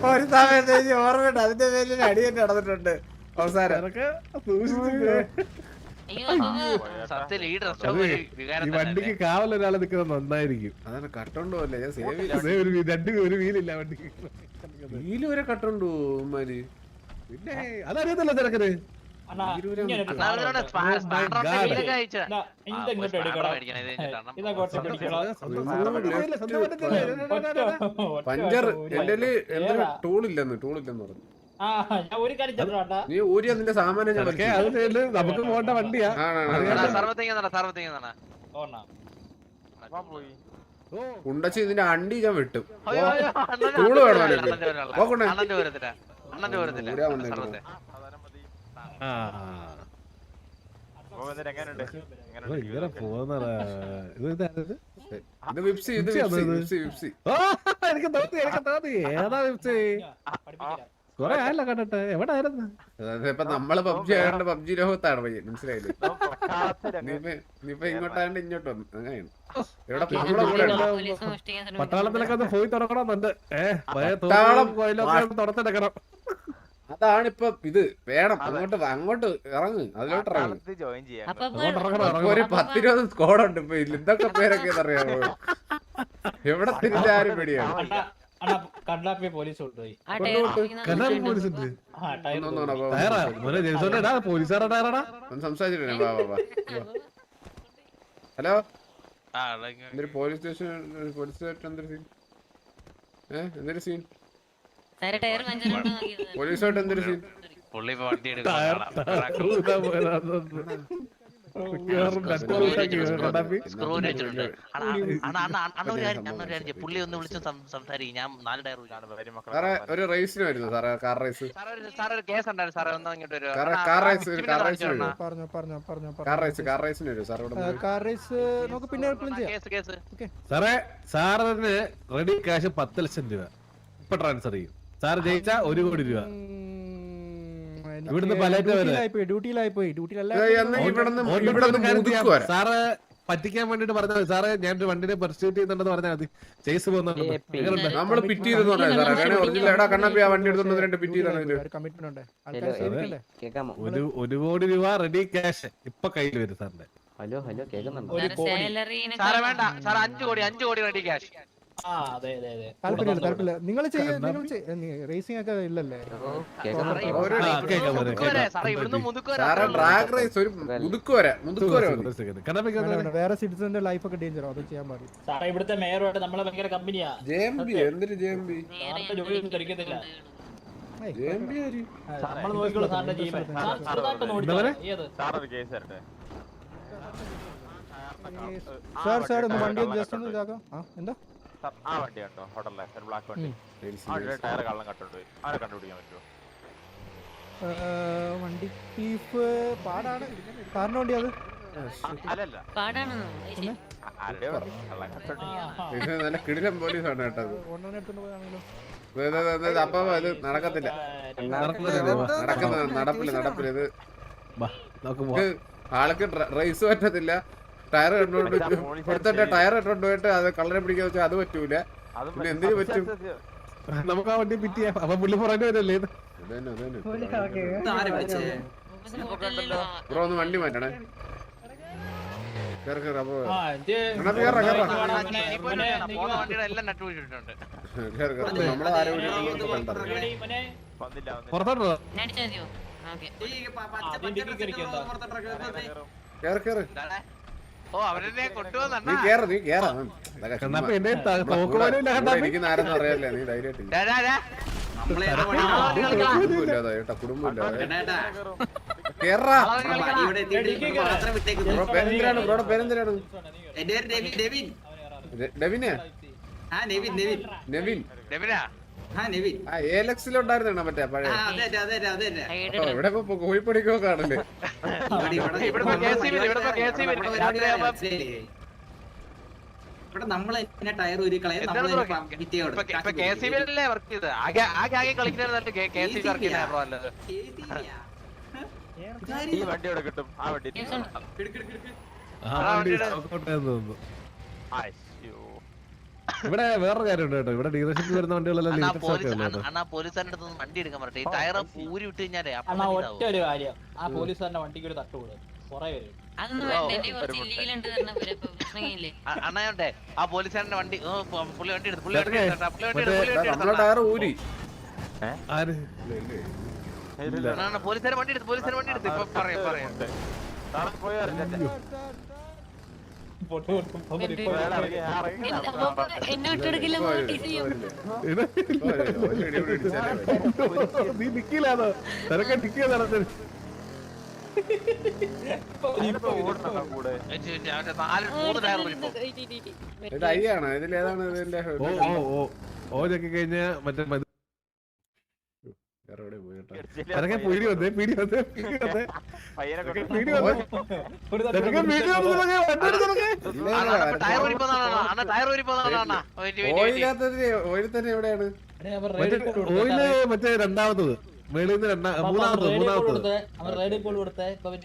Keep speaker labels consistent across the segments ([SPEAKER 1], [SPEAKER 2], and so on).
[SPEAKER 1] ഒരു സമയത്ത് എനിക്ക് ഓർമ്മയുണ്ട്, അതിന്റെ പേരിൽ അടിയേറ്റ് നടന്നിട്ടുണ്ട് അവസാനം.
[SPEAKER 2] ഈ വണ്ടിക്ക് കാവലൊരാളെ നിൽക്കുന്നത് നന്നായിരിക്കും.
[SPEAKER 1] അതാണ് കട്ടോണ്ട് പോലെ ഞാൻ സേവ്
[SPEAKER 2] ഒരു വീലില്ല വണ്ടിക്ക്.
[SPEAKER 1] വീല് വരെ കട്ടോണ്ടു ഉമ്മാര്.
[SPEAKER 2] പിന്നെ അതറിയത്തില്ല ചെറുക്കന്.
[SPEAKER 1] പഞ്ചർ എന്റെ എന്തൊരു ടൂളില്ലെന്ന് പറഞ്ഞു. നീ ഊരിയ നിന്റെ സാമാനം
[SPEAKER 2] നമുക്ക് പോകേണ്ട വണ്ടിയാ.
[SPEAKER 1] കുണ്ടച്ചി ഇതിന്റെ അണ്ടി ഞാൻ വിട്ടു. ടൂള്
[SPEAKER 2] ഇങ്ങനെ പോന്നടാ.
[SPEAKER 1] ഇത് വിപ്സി, ഇത് വിപ്സി.
[SPEAKER 2] എനിക്ക് തോന്നി ഏതാ വിപ്സി? കൊറേ ആയല്ലോ കണ്ടിട്ട്. എവിടെ ആയിരുന്നു?
[SPEAKER 1] ഇപ്പൊ നമ്മള് പബ്ജി ആയതുകൊണ്ട് പബ്ജി ലോകത്താണ് പയ്യൻ, മനസ്സിലായില്ലേ? നീയിപ്പൊ ഇങ്ങോട്ടാണ്ട് ഇങ്ങോട്ട് വന്നു. അങ്ങനെയാണ് ഇവിടെ
[SPEAKER 2] പട്ടാളത്തിലൊക്കെ ഒന്ന് പോയി തുടങ്ങണമെന്നുണ്ട്. തുടച്ചെടുക്കണം.
[SPEAKER 1] അതാണിപ്പൊ ഇത് വേണം. അങ്ങോട്ട് ഇറങ്ങ്, അതിലോട്ട് ഇറങ്ങ്. ഒരു 10-20 സ്ക്വാഡുണ്ട് ഇപ്പൊ. എന്തൊക്കെ പേരൊക്കെ അറിയാമോ? എവിടെ തിരിച്ചാരും പേടിയാണ്. സംസാരിച്ചിട്ടുണ്ട്. ഹലോ, എന്തൊരു പോലീസ് സ്റ്റേഷൻ, എന്തൊരു സീൻ? എന്തൊരു സീൻ? പോലീസായിട്ട് എന്തൊരു സീൻ?
[SPEAKER 3] പുള്ളി ഒന്ന് വിളിച്ച് സംസാരിക്കും. ഞാൻ 4 ടയർ
[SPEAKER 1] സാറേ ഒരു റേസിന് വരുന്നു സാറേ, കാർ റേസ്.
[SPEAKER 3] കേസ് ഉണ്ടായിരുന്നു സാറേ, ഒന്ന് ഇങ്ങോട്ട് വരുമോ?
[SPEAKER 1] കാർ റേസിന് വരും സാർ.
[SPEAKER 4] നമുക്ക് പിന്നെ
[SPEAKER 2] സാറേ, സാറിന് റെഡി ക്യാഷ് 10 ലക്ഷം രൂപ ഇപ്പൊ ട്രാൻസ്ഫർ ചെയ്യും. സാർ ജയിച്ചാ 1 കോടി രൂപ. ഇവിടുന്ന് സാറ് പറ്റിക്കാൻ വേണ്ടിട്ട് പറഞ്ഞാൽ സാറേ, ഞാൻ ഒരു വണ്ടിനെ പെർസ്യൂട്ട് ചെയ്യുന്നുണ്ടെന്ന് പറഞ്ഞാൽ മതി. ചേസ് പോകുന്നുണ്ട്.
[SPEAKER 1] നമ്മള് പിറ്റ് ചെയ്തെന്ന് പറഞ്ഞാൽ വണ്ടി എടുത്തോണ്ട് പിറ്റ് ചെയ്താണ്.
[SPEAKER 2] 1 കോടി രൂപ റെഡി ക്യാഷ് ഇപ്പൊ കയ്യിൽ വരും സാറിന്റെ.
[SPEAKER 5] ഹലോ കേൾക്കുന്നുണ്ടോ?
[SPEAKER 3] സാറേ വേണ്ട സാർ, 5 കോടി റെഡി ക്യാഷ്.
[SPEAKER 4] താല്പര്യമില്ല. നിങ്ങൾ റേസിംഗ് ഒക്കെ ഇല്ലല്ലേ? വേറെ സിറ്റിസന്റെ ലൈഫ് ഒക്കെ ഡേഞ്ചർ, അത് ചെയ്യാൻ പാടില്ല.
[SPEAKER 6] ഇവിടുത്തെ മേയറുമായിട്ട് നമ്മളെ ഭയങ്കര കമ്പനിയാ. നമ്മൾ നോക്കിക്കോളൂ സാറിന്റെ ജീവൻ.
[SPEAKER 4] സാർ ഒന്ന് വണ്ടി ജസ്റ്റ് ഒന്ന് ഇതാക്കാം. എന്താ
[SPEAKER 7] ആ വണ്ടി കണ്ടോ? ഹോട്ടലിലെ ബ്ലാക്ക് വണ്ടി. ടയർ കള്ളം കണ്ടുപോയി. ആരെ കണ്ടുപിടിക്കാൻ പറ്റുമോ?
[SPEAKER 4] വണ്ടി ബീഫ് പാടാണ്. കാറിന്റെ വണ്ടി അത്
[SPEAKER 7] അല്ലല്ല,
[SPEAKER 1] നല്ല കിടിലം പോലീസാണ് കേട്ടത്. അപ്പൊ അത് നടക്കത്തില്ല, നടപ്പില്ല. ഇത് ആൾക്ക് റേസ് പറ്റത്തില്ല. ടയർ കണ്ടോണ്ട് ടയർ ഇട്ടോണ്ട് പോയിട്ട് അത് കളറെ പിടിക്കാന്ന് വെച്ചാൽ അത് പറ്റൂല. പിന്നെ എന്തിനു പറ്റും?
[SPEAKER 2] നമുക്ക് ആ വണ്ടി പിറ്റ് ചെയ്യാം. അപ്പൊ പുള്ളി പുറകെ വരല്ലേ?
[SPEAKER 1] ബ്രോ ഒന്ന് വണ്ടി മാറ്റണേ. നമ്മളെ
[SPEAKER 2] പുറത്തോട്ടോ
[SPEAKER 1] എനിക്ക് ആരെന്ന് അറിയാല്ലേ, നീ ധൈര്യമായിട്ട് കുടുംബമില്ലാതെ പേരെന്തിനാണ്? ബ്രോയുടെ പേരെന്തിനാണ്? ഡെവിനെ? നെവിൻ ഏലക്സിലുണ്ടായിരുന്നോ മറ്റേ പഴയ? ഇവിടെ ഇപ്പൊ കോഴിപ്പടിക്കോ കാണല്ലേ?
[SPEAKER 5] ടയർ ഒരു
[SPEAKER 7] ഈ വണ്ടി ഇവിടെ കിട്ടും. ആ വണ്ടി
[SPEAKER 2] ഇവിടെ വേറൊരു കാര്യമുണ്ട് കേട്ടോ, ഇവിടെ ഡീലർഷിപ്പ് വരുന്ന വണ്ടികളെല്ലാം
[SPEAKER 3] അണ്ണാ
[SPEAKER 2] ലിമിറ്റഡ് സ്റ്റോക്ക് ഉള്ളത് കേട്ടോ.
[SPEAKER 3] അണ്ണാ പോലീസുകാരുടെ അടുത്ത് നിന്ന് വണ്ടി എടുക്കാൻ പറയട്ടെ. ഈ ടയർ ഊരി വിട്ട് കഴിഞ്ഞാലേ
[SPEAKER 6] അണ്ണാ ഒറ്റ ഒരു കാര്യം, ആ പോലീസുകാരന്റെ വണ്ടിക്ക് ഒരു തട്ടുകൂടും കുറെ പേര്.
[SPEAKER 3] അണ്ണായോട്ടെ ആ പോലീസുകാരന്റെ വണ്ടി പുള്ളി വണ്ടി എടുത്തു, പുള്ളി വണ്ടി
[SPEAKER 2] മറ്റേ
[SPEAKER 1] നമ്മളെ ടയർ ഊരി
[SPEAKER 2] ആര്
[SPEAKER 3] പോലീസുകാരൻ വണ്ടി എടുത്ത്, പോലീസുകാരൻ വണ്ടി എടുത്ത്. ഇപ്പൊ പറയാം
[SPEAKER 2] നീ നിക്കില്ലാതോ തിരക്കെ നിക്കിയ നടത്തി
[SPEAKER 1] ഇത് അയ്യാണ് ഇതിലേതാണ് ഇതിന്റെ
[SPEAKER 2] ഓരൊക്കെ കഴിഞ്ഞ മറ്റേ
[SPEAKER 1] വേറെ എവിടെ പോയി കേട്ടോ.
[SPEAKER 2] തിരക്കെ പീടി വന്നേ പീടി വന്നേ പീടി വന്നേ
[SPEAKER 7] പയ്യനെ
[SPEAKER 2] പീടി വന്നേ തിരക്കെ പീടി വന്നു
[SPEAKER 3] ടയർ ഊരി പോന്നാണ് ടയർ ഊരി പോന്നാണ്.
[SPEAKER 1] ഓയിലാത്തതിന് ഓയിൽ തന്നെ എവിടെയാണ്?
[SPEAKER 2] ഓയില് മറ്റേ രണ്ടാമത്തത് മേളിൽ നിന്ന് മൂന്നാമത്തത്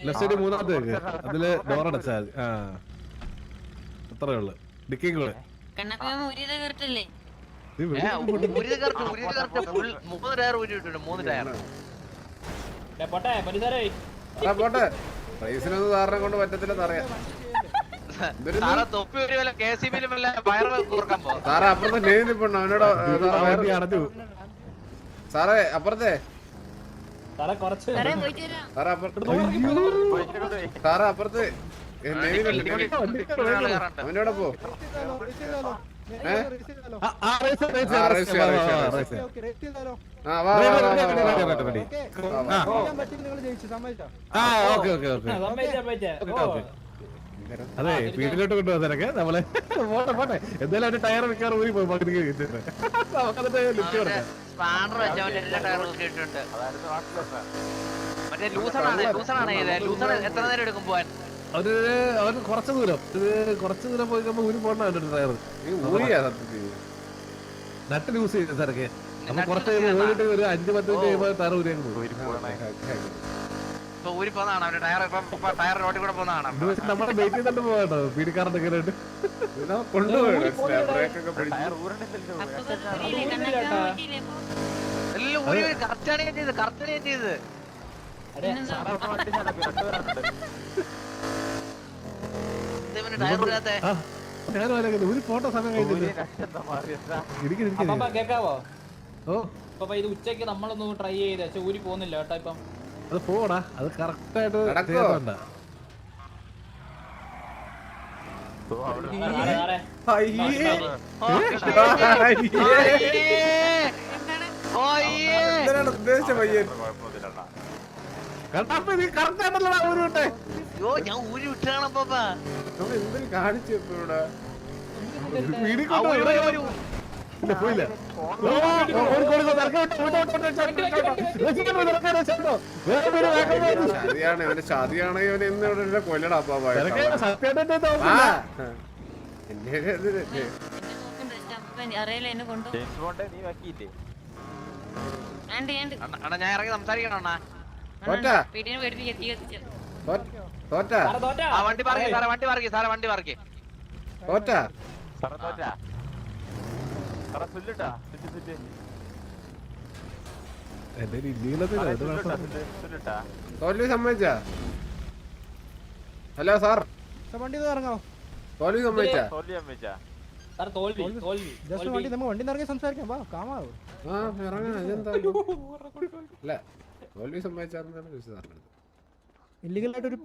[SPEAKER 2] ലെഫ്റ്റ് സൈഡ് മൂന്നാമത്തെ അതില് ഡോറടച്ചാ മതി. ആ അത്രേ ഉള്ളു. ഡിക്കിങ് കൂടെ
[SPEAKER 3] 3 ടയർ ഊരി വിട്ടിട്ടുണ്ട്. 3 ടയർ
[SPEAKER 6] പോട്ടെ പരിസരേ
[SPEAKER 1] പോട്ടെ. പ്രൈസിനൊന്നും സാറിനെ കൊണ്ട് പറ്റത്തില്ല അറിയാം.
[SPEAKER 3] തൊപ്പി ഒരു KCB വയറ് കൂർക്കാൻ പോകും.
[SPEAKER 1] സാറേ അപ്പുറത്തെ നെയ്യിൽ നിൽപ്പുണ്ട് അവനോട്.
[SPEAKER 2] അടച്ചു
[SPEAKER 1] സാറേ അപ്പുറത്തെ
[SPEAKER 6] സാറേ കുറച്ച്
[SPEAKER 1] സാറേ അപ്പുറത്ത് സാറേ അപ്പുറത്ത് നെയ്യിലുണ്ട്. അവനോടെ പോ. ആ വാ
[SPEAKER 2] അതെ വീട്ടിലോട്ട് കൊണ്ടുപോകാൻ തിരക്ക് നമ്മളെ പോട്ടെ പോട്ടെ എന്തായാലും അവന്റെ ടയർ വെക്കാറ് ഊരി പോയി പകുതി നമുക്കതിന്റെ ലിഫ്റ്റ് കൊടുക്കാം.
[SPEAKER 3] സ്പാനർ വെച്ച് അവന്റെ എല്ലാ ടയറും ഊരിയിട്ടുണ്ട്. മറ്റേ ലൂസണാണ് ലൂസൺ എത്ര നേരം എടുക്കും പോവാൻ?
[SPEAKER 2] അവന് കുറച്ച് ദൂരം കുറച്ച് ദൂരം പോയി കഴിയുമ്പോ ഊരി പോകണ്ട അവന്റെ ടയർ
[SPEAKER 1] ഊരിയാ സത്യത്തിൽ.
[SPEAKER 2] നട്ട് യൂസ് ചെയ്ത് തിരക്ക് അപ്പൊ കുറച്ച് ഓടിയിട്ട് ഒരു 5-10 മിനിറ്റ് കഴിയുമ്പോ ടയർ ഊരിയാൽ പോകും.
[SPEAKER 3] ഇപ്പൊ ഊരി പോന്നാണ് അവന്റെ ടയർ. ഇപ്പൊ ടയർ റോഡിൽ കൂടെ പോന്നാണ്.
[SPEAKER 2] നമ്മളെ വെയിറ്റ് ചെയ്തിട്ട് പോകട്ടോ പീഡിക്കാരൻ്റെ ഒക്കെ ആയിട്ട്
[SPEAKER 1] കൊണ്ടുപോയി ബ്രേക്കൊക്കെ പിടിച്ച്.
[SPEAKER 3] എല്ലാം ഊരി കറക്റ്റാണ് ഞാൻ ചെയ്ത് ടയർ ഊരാത്തെ.
[SPEAKER 2] ഞാനും ആലോചിക്കുന്നത് ഒരു ഫോട്ടോ സമയം കഴിഞ്ഞിട്ട്
[SPEAKER 6] കേക്കാവോ?
[SPEAKER 2] ഓ
[SPEAKER 6] അപ്പൊ ഇത് ഉച്ചക്ക് നമ്മളൊന്ന് ട്രൈ ചെയ്ത് പക്ഷെ ഊരി പോകുന്നില്ല കേട്ടോ. ഇപ്പം
[SPEAKER 2] അത് പോടാ അത് കറക്റ്റ് ആയിട്ട്
[SPEAKER 1] നടക്കോ?
[SPEAKER 2] ചെയ്യാറുണ്ട
[SPEAKER 1] എന്തിനാണ് ഉദ്ദേശിച്ച പയ്യൻ?
[SPEAKER 3] ഞാൻ ഊരി വിട്ടാണ്
[SPEAKER 1] നമ്മൾ എന്തിനു കാണിച്ചു ഇപ്പൊ ഇവിടെ?
[SPEAKER 2] പോയില്ല
[SPEAKER 1] ചതിയാണ് ഇവന്. ചതിയാണ് ഇവൻ എന്ന് ഇവിടെ കൊല്ലടാ അപ്പാ.
[SPEAKER 8] അറിയില്ല എന്നെ കൊണ്ടു
[SPEAKER 7] നീ വക്കീല്ലേ
[SPEAKER 3] അണ്ണാ ഞാൻ ഇറങ്ങി സംസാരിക്കണം അണ്ണാ.
[SPEAKER 8] വീടിനെ പേടിപ്പിക്കാൻ
[SPEAKER 1] തോറ്റാ
[SPEAKER 3] ആ വണ്ടി പാർക്ക് സാറേ വണ്ടി പാർക്ക് സാറേ വണ്ടി പാർക്ക്.
[SPEAKER 1] തോറ്റാ
[SPEAKER 2] എന്റെ ഇല്ലീഗലത്തില്ല
[SPEAKER 1] തോൽവി സമ്മതിച്ചാ? ഹലോ സാർ
[SPEAKER 4] വണ്ടി ഇറങ്ങാം.
[SPEAKER 1] തോൽവി സമ്മതിച്ചാ?
[SPEAKER 4] ജസ്റ്റ് വണ്ടി നമുക്ക് വണ്ടി ഇറങ്ങി സംസാരിക്കാം. വാ കാമാവ്.
[SPEAKER 1] ആ ഇറങ്ങാം. ഇതെന്താ അല്ല തോൽവി സമ്മതിച്ചാർന്നാണ് ചോദിച്ചത് സാറിന്.
[SPEAKER 4] ഇല്ലീഗലായിട്ട് ഒരു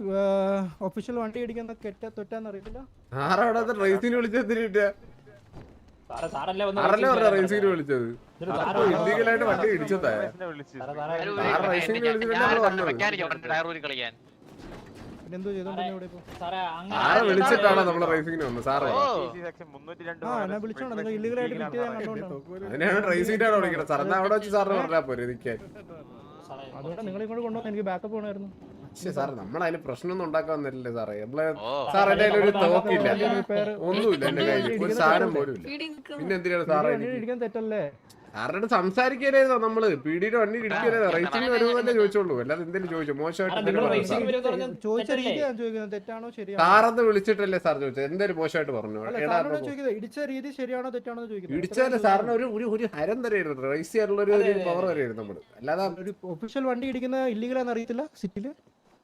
[SPEAKER 4] ഒഫീഷ്യൽ വണ്ടി ഇടിക്കുന്ന തൊറ്റാന്ന് അറിയത്തില്ല.
[SPEAKER 1] ആറവിടെ റേസിന് വിളിച്ചതിന് കിട്ടിയ
[SPEAKER 6] സാറല്ലേ
[SPEAKER 1] ആറല്ലേ പറഞ്ഞ റേസിന് വിളിച്ചത്. ഇല്ലീഗലായിട്ട് വണ്ടി ഇടിച്ചതാ.
[SPEAKER 3] ടയർ ഊരി കളിക്കാൻ
[SPEAKER 4] പിന്നെന്തോ ചെയ്തോണ്ടിരുന്ന ഇവിടെ ഇപ്പൊ.
[SPEAKER 1] ആരെ വിളിച്ചിട്ടാണോ നമ്മളെ റേസിങ്ങിന് വന്നത് സാറ്?
[SPEAKER 4] എന്നെ വിളിച്ചോണ്ട് നിങ്ങൾ ഇല്ലീഗലായിട്ട് കിട്ടിയത് ഞാൻ കണ്ടോണ്ടാണ്.
[SPEAKER 1] അതിനാണ് റേസിംഗാണ് വിളിക്കുന്നത് സാർ. എന്നാ അവിടെ വെച്ച് സാറിന് പറഞ്ഞാ പോരെ നിൽക്കാൻ.
[SPEAKER 4] അതുകൊണ്ട് നിങ്ങൾ ഇങ്ങോട്ട് കൊണ്ടുവന്ന് എനിക്ക് ബാക്കപ്പ് വേണമായിരുന്നു.
[SPEAKER 1] പക്ഷേ സാർ നമ്മളതിന് പ്രശ്നമൊന്നും ഉണ്ടാക്കാൻ വന്നില്ലല്ലേ സാറേ. നമ്മളെ സാർ എന്റെ കയ്യിൽ ഒരു തോക്കില്ല, ഒന്നുമില്ല എന്റെ കയ്യിൽ, ഒരു സാധനം പോലും ഇല്ല. പിന്നെ എന്തിനാണ് സാറേ
[SPEAKER 4] ഇടിക്കാൻ തെറ്റല്ലേ?
[SPEAKER 1] സാറിനോട് സംസാരിക്കാനായിരുന്നോ നമ്മള് പീഡിയുടെ വണ്ടി ഇടിക്കാനാ റേസിംഗ് വരുമെന്നല്ലേ ചോദിച്ചോളൂ അല്ലാതെ എന്തെങ്കിലും ചോദിച്ചു മോശമായിട്ട്
[SPEAKER 4] ചോദിച്ച രീതി ഞാൻ ചോദിക്കുന്നത് തെറ്റാണോ ശരിയാണോ
[SPEAKER 1] സാറന്ന് വിളിച്ചിട്ടല്ലേ സാർ ചോദിച്ചത് എന്തായാലും മോശമായിട്ട് പറഞ്ഞു
[SPEAKER 4] സാറിനോട് ചോദിക്കുന്നത് ഇടിച്ച രീതി ശരിയാണോ തെറ്റാണോ ചോദിക്കുന്നത്
[SPEAKER 1] ഇടിച്ചാല് സാറിന് ഒരു ഹരം തരെയായിരുന്നു റേസ് ചെയ്യാനുള്ള ഒരു പവർ തരെയായിരുന്നു നമ്മള് അല്ലാതെ
[SPEAKER 4] ഒരു ഒഫീഷ്യൽ വണ്ടി ഇടിക്കുന്ന ഇല്ലീഗലാന്ന് അറിയത്തില്ല സിറ്റിയില്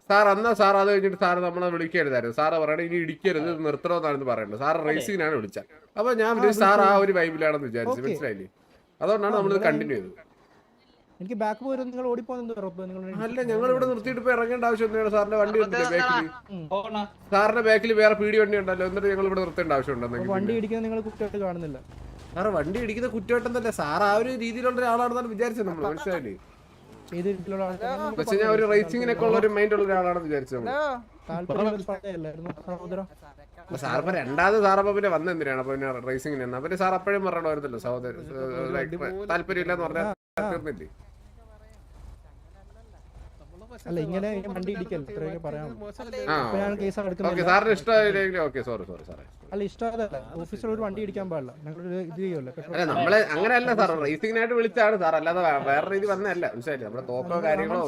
[SPEAKER 1] സാർ എന്നാ സാർ അത് കഴിഞ്ഞിട്ട് സാറ് നമ്മളെ വിളിക്കരുതായിരുന്നു സാറ് പറയണേ ഇനി ഇടിക്കരുത് നിർത്തണമെന്നാണ് പറയുന്നത് സാറ് റേസിങ്ങിനാണ് വിളിച്ചത് അപ്പൊ ഞാൻ വിളിച്ചു സാർ ആ ഒരു വൈബിലാണെന്ന് വിചാരിച്ചു മനസ്സിലായില്ലേ അതുകൊണ്ടാണ് നമ്മളിത് കണ്ടിന്യൂ ചെയ്തത്
[SPEAKER 4] എനിക്ക് ബാക്ക് പോയി നിങ്ങൾ ഓടിപ്പോകുന്നത്
[SPEAKER 1] അല്ല ഞങ്ങൾ ഇവിടെ നിർത്തിയിട്ട് ഇപ്പൊ ഇറങ്ങേണ്ട ആവശ്യം എന്താണ് സാറിന്റെ വണ്ടി ബാക്കിൽ സാറിന്റെ ബാക്കിൽ വേറെ പീടി വണ്ടി ഉണ്ടല്ലോ എന്നിട്ട് ഞങ്ങൾ ഇവിടെ നിർത്തേണ്ട ആവശ്യം ഉണ്ടെന്നെങ്കിൽ
[SPEAKER 4] വണ്ടി ഇടിക്കുന്നത് നിങ്ങൾ കുറ്റമായിട്ട് കാണുന്നില്ല
[SPEAKER 1] സാറ് വണ്ടി ഇടിക്കുന്ന കുറ്റമായിട്ടെന്നല്ലേ സാർ ആ ഒരു രീതിയിലുള്ള ഒരാളാണെന്നാണ് വിചാരിച്ചത് നമ്മൾ മനസ്സിലായില്ലേ
[SPEAKER 4] ഏത് രീതിയിലുള്ള ആൾക്കാരാണ്
[SPEAKER 1] പക്ഷെ ഞാൻ ഒരു റേസിങ്ങിനൊക്കെ ഉള്ള ഒരു മൈൻഡ് ഉള്ള ഒരാളാണെന്ന് വിചാരിച്ചത് സാറിപ്പോ രണ്ടാമത് സാറപ്പോ പിന്നെ വന്ന എന്തിനാണ് അപ്പൊ പിന്നെ റേസിങ്ങിന് പിന്നെ സാർ അപ്പോഴും പറയണമായിരുന്നല്ലോ സഹോദരൻ താല്പര്യം ഇല്ലെന്ന് പറഞ്ഞാൽ തീർന്നില്ലേ
[SPEAKER 4] അല്ല ഇങ്ങനെ വണ്ടി ഇടിക്കല്ലോ ഇത്രയൊക്കെ പറയാം
[SPEAKER 1] സാറിന് ഇഷ്ടമായില്ലെങ്കിൽ ഓക്കെ സോറി സാറേ
[SPEAKER 4] അല്ല ഇഷ്ടമല്ല ഓഫീസിൽ ഒരു വണ്ടി ഇടിക്കാൻ പാടില്ല ഞങ്ങളൊരു ഇത് ചെയ്യുമല്ലോ
[SPEAKER 1] അല്ല നമ്മളെ അങ്ങനെയല്ല സാർ റേസിങ്ങിനായിട്ട് വിളിച്ചാണ് സാർ അല്ലാതെ വേറെ രീതി വന്നതല്ല മനസ്സിലായില്ലേ നമ്മുടെ തോക്കോ കാര്യങ്ങളോ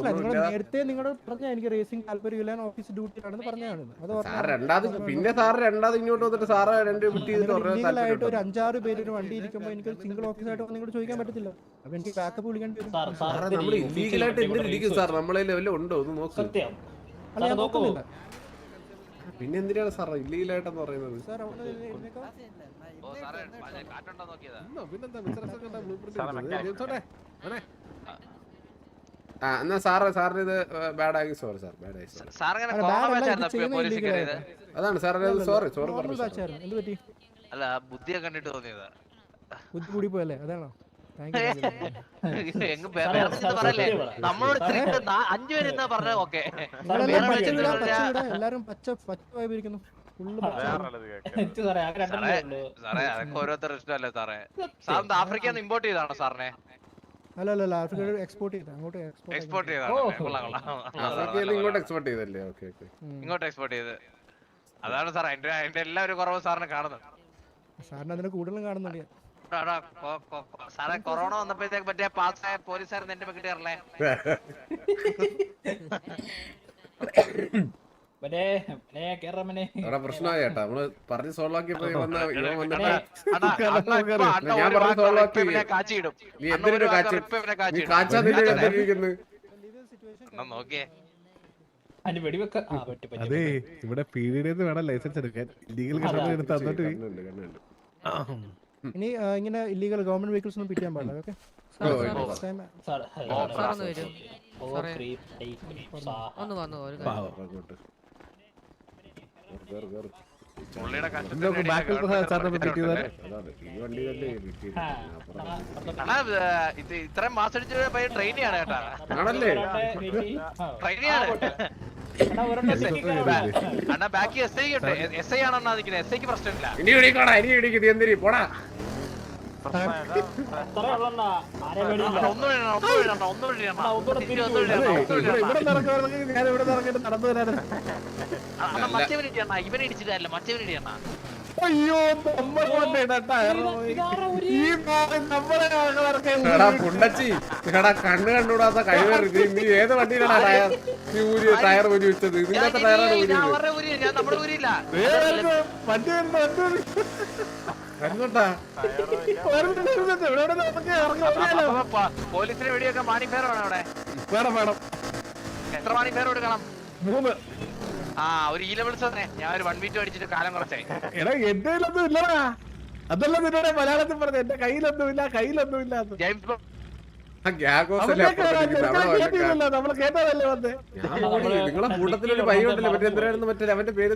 [SPEAKER 4] നേരത്തെ നിങ്ങളോട് പറഞ്ഞാൽ എനിക്ക് റേസിംഗ് താല്പര്യമില്ല ഓഫീസ് ഡ്യൂട്ടിയിലാണെന്ന് പറഞ്ഞാണ്
[SPEAKER 1] സാർ രണ്ടാമത് പിന്നെ സാർ രണ്ടാമത് ഇങ്ങോട്ട് വന്നിട്ട് സാറ് രണ്ട്
[SPEAKER 4] ലീഗലായിട്ട് ഒരു 5-6 പേര് ഒരു വണ്ടി ഇരിക്കുമ്പോൾ എനിക്ക് ഒരു സിംഗിൾ ഓഫീസായിട്ട് നിങ്ങളോട് ചോദിക്കാൻ പറ്റത്തില്ല അപ്പൊ എനിക്ക് ബാക്കപ്പ് വിളിക്കേണ്ടി വരും
[SPEAKER 1] നമ്മൾ ഇല്ലീഗലായിട്ട് എന്തിനും ഇരിക്കും സാർ നമ്മളെ ലെവലിൽ ഉണ്ടോ ഒന്ന് നോക്ക്
[SPEAKER 4] അല്ല ഞാൻ നോക്കുന്നില്ല
[SPEAKER 1] പിന്നെ എന്തിനാണ് സാർ ഇല്ലീഗലായിട്ടെന്ന് പറയുന്നത്
[SPEAKER 4] സാർ
[SPEAKER 1] എന്നാ സാറിന് ഇത് ബാഡ് ആയി സോറി സാർ ബാഡ് ആയി അതാണ് സാറിന് സോറി പറഞ്ഞു
[SPEAKER 4] എന്ത് പറ്റി
[SPEAKER 3] അല്ല ബുദ്ധിയെ കണ്ടിട്ട് തോന്നിയതാ
[SPEAKER 4] ബുദ്ധി കൂടി പോയല്ലേ അതാണോ
[SPEAKER 3] നമ്മളോട് 5 പേര് എന്നാ പറഞ്ഞ ഓക്കെ
[SPEAKER 4] എല്ലാരും പച്ച പച്ചയായിരിക്കുന്നു
[SPEAKER 3] സാറേ അതൊക്കെ ഓരോരുത്തർ ഇഷ്ടമല്ലേ സാറേ സാറിന് ആഫ്രിക്കന്ന് ഇമ്പോർട്ട് ചെയ്താണോ സാറിനെ
[SPEAKER 4] അല്ല ആഫ്രിക്ക എക്സ്പോർട്ട് ചെയ്ത അങ്ങോട്ട്
[SPEAKER 3] എക്സ്പോർട്ട് ചെയ്താ
[SPEAKER 1] ഇങ്ങോട്ട് എക്സ്പോർട്ട് ചെയ്തല്ലേ ഓക്കെ
[SPEAKER 3] ഇങ്ങോട്ട് എക്സ്പോർട്ട് ചെയ്ത് അതാണ് സാർ അതിന്റെ എല്ലാവരും കുറവ് സാറിനെ കാണുന്നത്
[SPEAKER 4] സാറിന് അതിനെ കൂടുതലും കാണുന്നുണ്ട്
[SPEAKER 3] സാറേ കൊറോണ വന്നപ്പോഴത്തേക്ക് പറ്റിയ പാസ്സായ പോലീസുകാരൻ എന്റെ പറ്റി അറിയേ
[SPEAKER 1] പ്രശ്നമായി ചേട്ടാ നമ്മള് പറഞ്ഞ് സോൾവ് ആക്കിയപ്പോ
[SPEAKER 3] ഞാൻ
[SPEAKER 1] പറഞ്ഞ സോൾവ് ആക്കി നീ എന്തിനൊരു കാച്ചിരിക്കുന്നു
[SPEAKER 3] നോക്കിയേ
[SPEAKER 2] അതെ ഇവിടെ പീരീഡ് വേണം ലൈസൻസ് എടുക്കാൻ ലീഗൽ എടുത്ത് തന്നിട്ട്
[SPEAKER 4] ഇനി ഇങ്ങനെ ഇല്ലീഗൽ ഗവൺമെന്റ് വെഹിക്കിൾസ് ഒന്നും പിടിക്കാൻ പാടില്ല ഓക്കെ
[SPEAKER 3] ഇത്രയും മാസം ട്രെയിനിയാണ് കേട്ടാ
[SPEAKER 1] ആണല്ലേ
[SPEAKER 3] അണ്ണാ ബാക്കി എസ് ഐ ആണെന്നാ നിൽക്കുന്നത് എസ് ഐക്ക് പ്രശ്നമില്ല
[SPEAKER 1] ഇനി ഇടിക്കോടാ ഇനി ഇടിക്കുന്നത് എന്തിരി പോടാ
[SPEAKER 3] ഇവനെ ഇടിച്ചിട്ടല്ല മറ്റവനിടിയണ്ണ
[SPEAKER 2] അയ്യോ
[SPEAKER 1] പുണ്ടച്ചി എടാ കണ്ണ് കണ്ടുകൂടാത്ത കഴിവേറി നീ ഏത് വണ്ടിയിലാണ് ടയർ നീ ഊരി ടയർ ഊരി വെച്ചത് നിങ്ങത്തെ ടയറാണ് ഊരിയത്
[SPEAKER 3] പോലീസിനെ വെടിയൊക്കെ മാണിഫെയർ വേണം അവിടെ
[SPEAKER 2] വേണം
[SPEAKER 3] എത്ര മാണിഫെയർ കൊടുക്കണം
[SPEAKER 2] 3
[SPEAKER 3] ആ ഒരു ഈ ലെവൽസ് തന്നെ ഞാൻ ഒരു 1 വീറ്റ് അടിച്ചിട്ട് കാലം കുറച്ചായി
[SPEAKER 2] എടാ എന്റെ കയ്യിലൊന്നും ഇല്ലടാ അതല്ല നിന്നോട് മലയാളത്തിൽ പറഞ്ഞു എന്റെ കയ്യിലൊന്നുമില്ല
[SPEAKER 3] ജെയിംസ്
[SPEAKER 2] നമ്മള് കേട്ടതല്ലേ വന്നേ
[SPEAKER 1] നിങ്ങളെ കൂട്ടത്തിലൊരു പയ്യുണ്ടല്ലോ മറ്റേ എന്തിനായിരുന്നു മറ്റേ അവന്റെ പേര്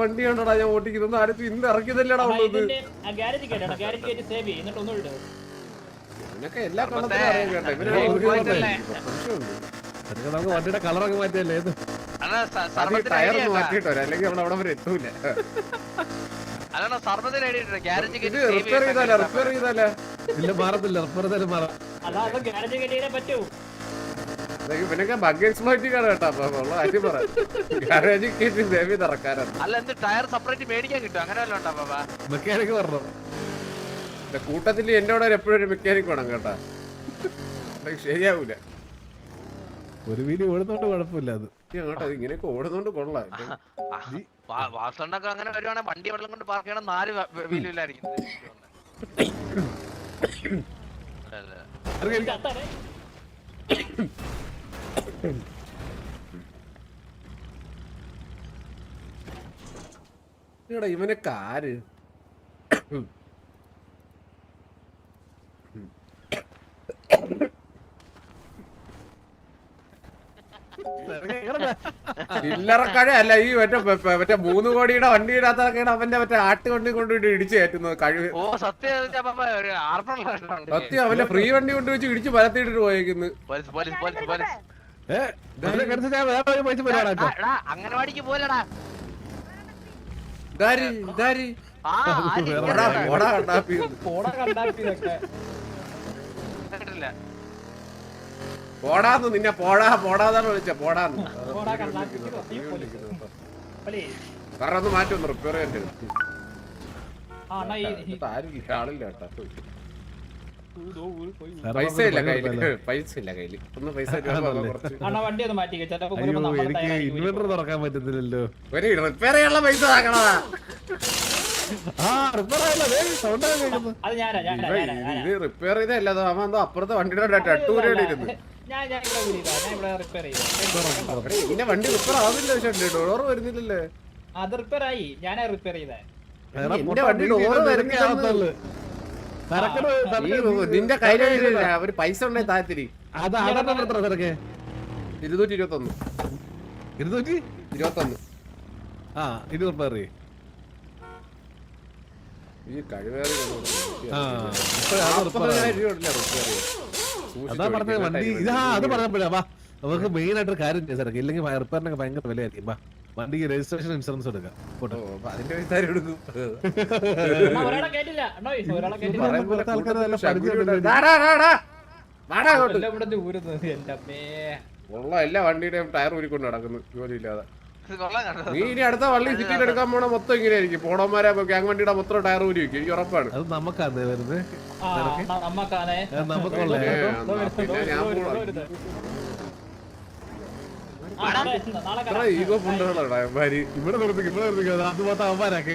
[SPEAKER 1] വണ്ടി കണ്ടോടാ ഞാൻ ഓട്ടിക്കുന്നത് ആരും ഇന്ന് ഇറക്കിയതല്ലേടാ ഉള്ളത് നിനക്ക് എല്ലാ കള്ളത്തിലും അറിയാൻ കേട്ടോ
[SPEAKER 2] നമുക്ക് വണ്ടിയുടെ കളറൊക്കെ മാറ്റിയല്ലേ
[SPEAKER 1] ടയർ ഒന്ന് മാറ്റിട്ടോ അല്ലെങ്കിൽ നമ്മൾ അവിടെ വരെ എത്തൂല റിപ്പയർ ചെയ്താലേ
[SPEAKER 2] ഇല്ല മാറത്തില്ല റിപ്പയർ മാറാം
[SPEAKER 1] ഇവനൊക്കെ ബഗ് എക്സ്പ്ലോയിറ്റിംഗ് ആണ് കേട്ടോ. അപ്പൊ ഉള്ള കാര്യം പറ, ഗാരേജിൽ കയറ്റി ദേവി തറക്കാനാണ്.
[SPEAKER 3] അല്ല എന്ത് ടയർ സെപ്പറേറ്റ് മേടിക്കാൻ കിട്ടും അങ്ങനെ വല്ലതും ഉണ്ടോ പാപ്പ?
[SPEAKER 2] മെക്കാനിക് പറഞ്ഞു
[SPEAKER 1] കൂട്ടത്തിൽ എന്റെ കൂടെ എപ്പോഴും ഒരു മെക്കാനിക് വേണം കേട്ടാ, ശരിയാവൂല.
[SPEAKER 2] ഒരു വീഡിയോ ഓടുന്നോണ്ട് കുഴപ്പമില്ല അത്
[SPEAKER 1] കേട്ടോ, ഇങ്ങനെയൊക്കെ ഓടുന്നോണ്ട് കൊള്ളാം.
[SPEAKER 3] വാസണ്ണൊക്കെ അങ്ങനെ വരുവാണെങ്കിൽ വണ്ടി വെള്ളം കൊണ്ട് പാർക്ക് ചെയ്യണം 4 വീലിലായിരിക്കും.
[SPEAKER 1] ഇവനൊക്കെ ആര് ചില്ലറക്കഴ അല്ല ഈ മറ്റേ 3 കോടിയുടെ വണ്ടി ഇടാത്തൊക്കെയാണ് അവന്റെ മറ്റേ ആട്ട് വണ്ടി കൊണ്ടുപോയിട്ട് ഇടിച്ചു കയറ്റുന്നത്. കഴിവ്
[SPEAKER 3] ഓ സത്യം
[SPEAKER 1] സത്യം അവന്റെ ഫ്രീ വണ്ടി കൊണ്ടുവച്ച് ഇടിച്ച് പരത്തിയിട്ടിട്ട് പോയേക്കുന്നു.
[SPEAKER 3] അംഗനവാടിക്ക് പോലടാ.
[SPEAKER 1] ഇതാര് ഇതാര് പോടാന്ന് നിന്നെ പോടാതാണ് വിളിച്ച പോടാന്ന്. കാരണം ഒന്ന് മാറ്റി ഒന്ന് റിപ്പയർ ചെയ്യേണ്ടത്. ആരും ആളില്ല കേട്ടോ. പൈസ ഇല്ല കയ്യില്, പൈസ ഇല്ല കയ്യില്. ഒന്ന് പൈസ
[SPEAKER 2] എനിക്ക് ഇൻവെർട്ടർ തുറക്കാൻ പറ്റുന്നില്ലല്ലോ.
[SPEAKER 1] ഒരു റിപ്പയർ ചെയ്യാനുള്ള പൈസ ആക്കണതാ. ഇത് റിപ്പയർ ചെയ്തല്ല, അവൻ എന്തോ അപ്പുറത്തെ വണ്ടിയുടെ ടട്ടൂരോടെ ഇരുന്ന്. ഇതിന്റെ വണ്ടി റിപ്പയർ ആവില്ല, പക്ഷേ ഡോർ വരുന്നില്ലല്ലേ.
[SPEAKER 6] അത് റിപ്പയർ ആയി, ഞാനാ റിപ്പയർ ചെയ്തേ.
[SPEAKER 1] എന്റെ വണ്ടി ഡോറ് വരുന്നില്ല. നിന്റെ കയ്യിലില്ല, അവര് പൈസ ഉണ്ടേ താഴ്ത്തിരി. 221 ഈ കഴിവേറി
[SPEAKER 2] അതാ പറഞ്ഞത് വണ്ടി അത് പറഞ്ഞപ്പോഴാ നമുക്ക് മെയിൻ ആയിട്ട് കാര്യം സാറേ, ഇല്ലെങ്കിൽ റിപ്പയറിനൊക്കെ ഭയങ്കര വിലയായിരിക്കും. വണ്ടിക്ക് രജിസ്ട്രേഷൻ ഇൻഷുറൻസ് എടുക്കാം.
[SPEAKER 1] അതിന്റെ പൈസ എടുക്കും. ഉള്ള എല്ലാ വണ്ടിയുടെയും ടയർ ഊരിക്കൊണ്ട് നടക്കുന്നു ജോലിയില്ലാതെ. നീ ഇനി അടുത്ത വള്ളി സിറ്റിയിൽ എടുക്കാൻ പോണ മൊത്തം ഇങ്ങനെ ആയിരിക്കും. പോണന്മാരെ ഗ്യാങ് വണ്ടിയുടെ മൊത്തം ടയർ ഊരി വെക്കും, എനിക്ക് ഉറപ്പാണ്.
[SPEAKER 2] അത് നമുക്കാണ് വരുന്നത്,
[SPEAKER 1] ഈഗോ ഫുണ്ടുകളാണ് അവന്മാര്.
[SPEAKER 2] ഇവിടെ നിർത്തിക്കുന്നത് അത് മൊത്തം അവന്മാരാക്കി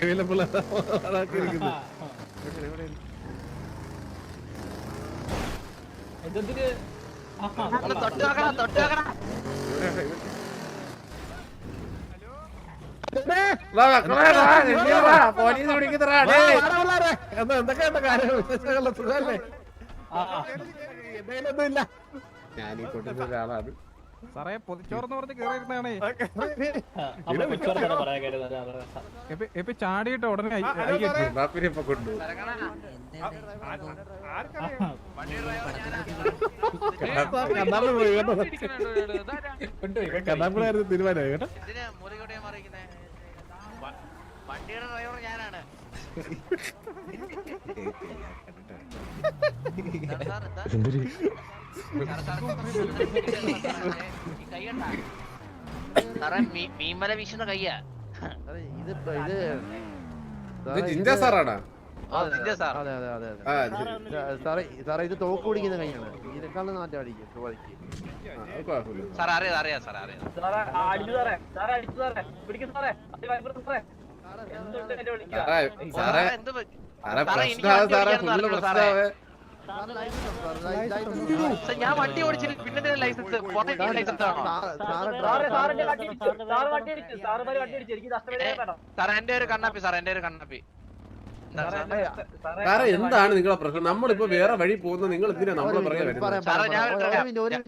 [SPEAKER 1] പോലീസ് പിടിക്കുന്നേ.
[SPEAKER 2] എന്തൊക്കെയുണ്ട് കാര്യങ്ങൾ? സുഖല്ലേ?
[SPEAKER 1] ഞാനീ കൊണ്ടുവന്ന ഒരാളാണ്
[SPEAKER 9] സാറേ. പൊതിച്ചോർന്ന് പറഞ്ഞ് കേറിയിരുന്നാണേ ഇപ്പൊ ചാടിയിട്ട് ഉടനെ
[SPEAKER 1] ഇപ്പൊ കൊണ്ടു.
[SPEAKER 2] കണ്ണാപ്പിളായിരുന്നു തീരുമാനമായി കേട്ടോ.
[SPEAKER 3] വണ്ടിയുടെ ഡ്രൈവർ ഞാനാണ്. മീൻമല വീശുന്ന കയ്യാ
[SPEAKER 1] ഇത് ജിഞ്ച സാറാണോ?
[SPEAKER 5] സാറേ ഇത് തോക്ക് പിടിക്കുന്ന കൈയാണ്, ഇതിനേക്കാളും നാറ്റം അടിക്കും.
[SPEAKER 3] സാർ അറിയാം സാർ അറിയാം. ഞാൻ വണ്ടി ഓടിച്ചിട്ട് പിന്നെ ലൈസൻസ് ലൈസൻസ് ആണോ സാർ? എന്റെ ഒരു കണ്ണാപ്പി സാർ, എന്റെ ഒരു കണ്ണാപ്പി.
[SPEAKER 1] സാറേ എന്താണ് നിങ്ങളെ പ്രശ്നം? നമ്മളിപ്പോ വേറെ വഴി പോകുന്ന നിങ്ങൾ എന്തിനാ നമ്മളെ പറയാൻ?
[SPEAKER 3] സാറേ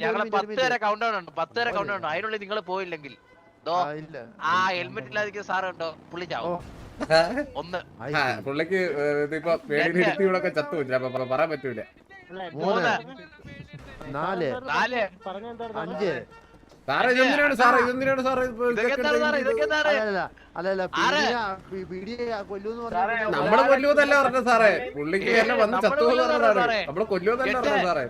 [SPEAKER 3] ഞങ്ങള് 10 വരെ കൗണ്ട് ഡൗൺ ഉണ്ട്, 10 വരെ കൗണ്ട് ഡൗൺ. അതിനുള്ളിൽ നിങ്ങൾ പോയില്ലെങ്കിൽ ആ ഹെൽമെറ്റ് ഇല്ലാതിരിക്കുന്ന സാറ് ഉണ്ടോ പുള്ളി ചാവും.
[SPEAKER 1] പുള്ളിക്ക് ഇപ്പൊ പേടിയൊക്കെ ചത്തു പറയാൻ പറ്റൂല.
[SPEAKER 5] 3 4 5
[SPEAKER 1] സാറേ ഇതെന്തിനാണ് സാറേ, ഇതെന്തിനാണ് സാറേ? നമ്മള് കൊല്ലുവതല്ല പറഞ്ഞ സാറേ, പുള്ളിക്ക് എന്നെ വന്ന് ചത്തുവെന്ന് പറഞ്ഞതാണ്. നമ്മള് കൊല്ലുവതല്ല പറഞ്ഞ സാറേ.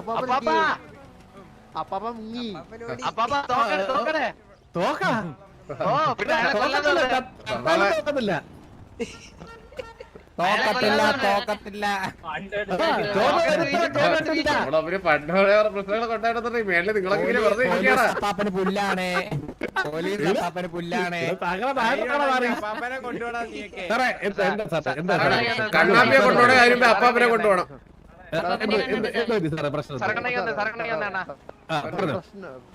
[SPEAKER 3] അപ്പാപ്പാ
[SPEAKER 5] അപ്പാപ്പ മുങ്ങി.
[SPEAKER 3] അപ്പാപ്പാ തോക്കണേ
[SPEAKER 2] തോക്കാ
[SPEAKER 3] ഓ പിന്നെ അയാളെ കൊല്ലാൻ തോന്നുന്നു.
[SPEAKER 2] തോക്കത്തില്ല
[SPEAKER 6] തോക്കത്തില്ല
[SPEAKER 1] അവര് പണ്ടോടെ പ്രശ്നങ്ങളൊക്കെ ഉണ്ടായിരുന്നുണ്ടെങ്കിൽ മേളിൽ നിങ്ങളൊക്കെ ഇങ്ങനെ വെറുതെ ഇരിക്കുകയാണ്.
[SPEAKER 6] അപ്പാപ്പന് പുല്ലാണ് പോലീസ് അപ്പാപ്പന് പുല്ലാണ്
[SPEAKER 2] സാറേ എന്താ സാറേ എന്താ
[SPEAKER 1] കണ്ണാപ്പിയെ കൊണ്ടുപോകണ കാര്യം അപ്പാപ്പനെ കൊണ്ടുപോകണം.
[SPEAKER 2] സാറേ പ്രശ്നം
[SPEAKER 3] സരക്കണയ്ക്ക് വന്നേ, സരക്കണയ്ക്ക് വന്നേ അണ്ണാ.